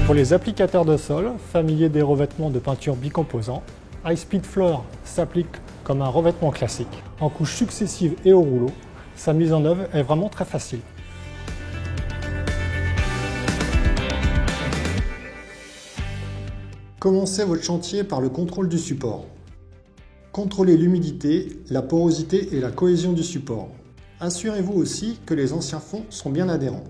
Pour les applicateurs de sol, familiers des revêtements de peinture bicomposants, High Speed Floor s'applique comme un revêtement classique, en couches successives et au rouleau. Sa mise en œuvre est vraiment très facile. Commencez votre chantier par le contrôle du support. Contrôlez l'humidité, la porosité et la cohésion du support. Assurez-vous aussi que les anciens fonds sont bien adhérents.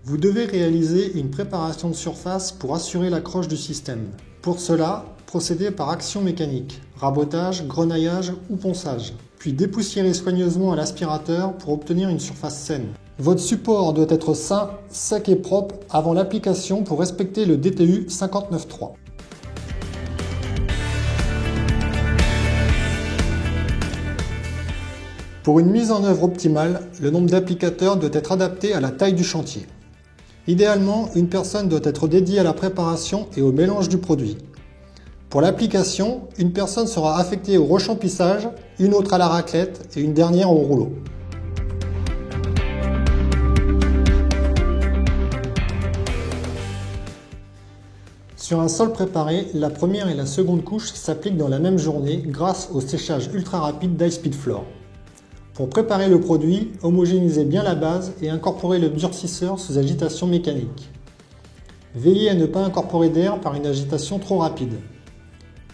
Vous devez réaliser une préparation de surface pour assurer l'accroche du système. Pour cela, procédez par action mécanique, rabotage, grenaillage ou ponçage. Puis dépoussiérez soigneusement à l'aspirateur pour obtenir une surface saine. Votre support doit être sain, sec et propre avant l'application pour respecter le DTU 59.3. Pour une mise en œuvre optimale, le nombre d'applicateurs doit être adapté à la taille du chantier. Idéalement, une personne doit être dédiée à la préparation et au mélange du produit. Pour l'application, une personne sera affectée au rechamplissage, une autre à la raclette et une dernière au rouleau. Sur un sol préparé, la première et la seconde couche s'appliquent dans la même journée grâce au séchage ultra rapide d'High Speed Floor. Pour préparer le produit, homogénéisez bien la base et incorporez le durcisseur sous agitation mécanique. Veillez à ne pas incorporer d'air par une agitation trop rapide.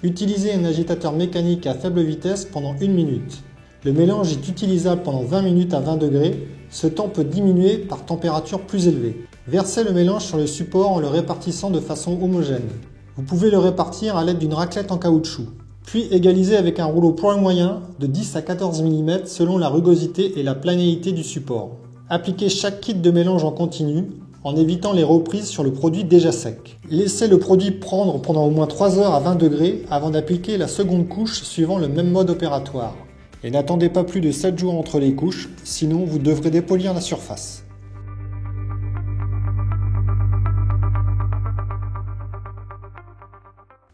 Utilisez un agitateur mécanique à faible vitesse pendant 1 minute. Le mélange est utilisable pendant 20 minutes à 20 degrés. Ce temps peut diminuer par température plus élevée. Versez le mélange sur le support en le répartissant de façon homogène. Vous pouvez le répartir à l'aide d'une raclette en caoutchouc. Puis égalisez avec un rouleau point moyen de 10 à 14 mm selon la rugosité et la planéité du support. Appliquez chaque kit de mélange en continu en évitant les reprises sur le produit déjà sec. Laissez le produit prendre pendant au moins 3 heures à 20 degrés avant d'appliquer la seconde couche suivant le même mode opératoire. Et n'attendez pas plus de 7 jours entre les couches, sinon vous devrez dépolir la surface.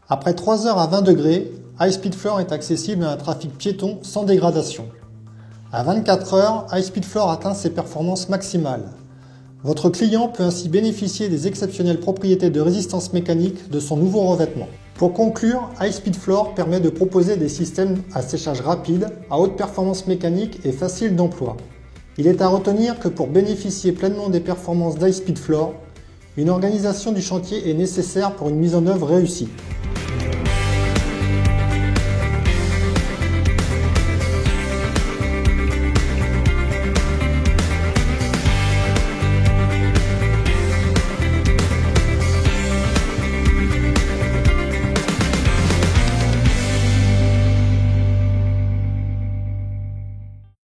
Après 3 heures à 20 degrés, High Speed Floor est accessible à un trafic piéton sans dégradation. À 24 heures, High Speed Floor atteint ses performances maximales. Votre client peut ainsi bénéficier des exceptionnelles propriétés de résistance mécanique de son nouveau revêtement. Pour conclure, High Speed Floor permet de proposer des systèmes à séchage rapide, à haute performance mécanique et facile d'emploi. Il est à retenir que pour bénéficier pleinement des performances d'High Speed Floor, une organisation du chantier est nécessaire pour une mise en œuvre réussie.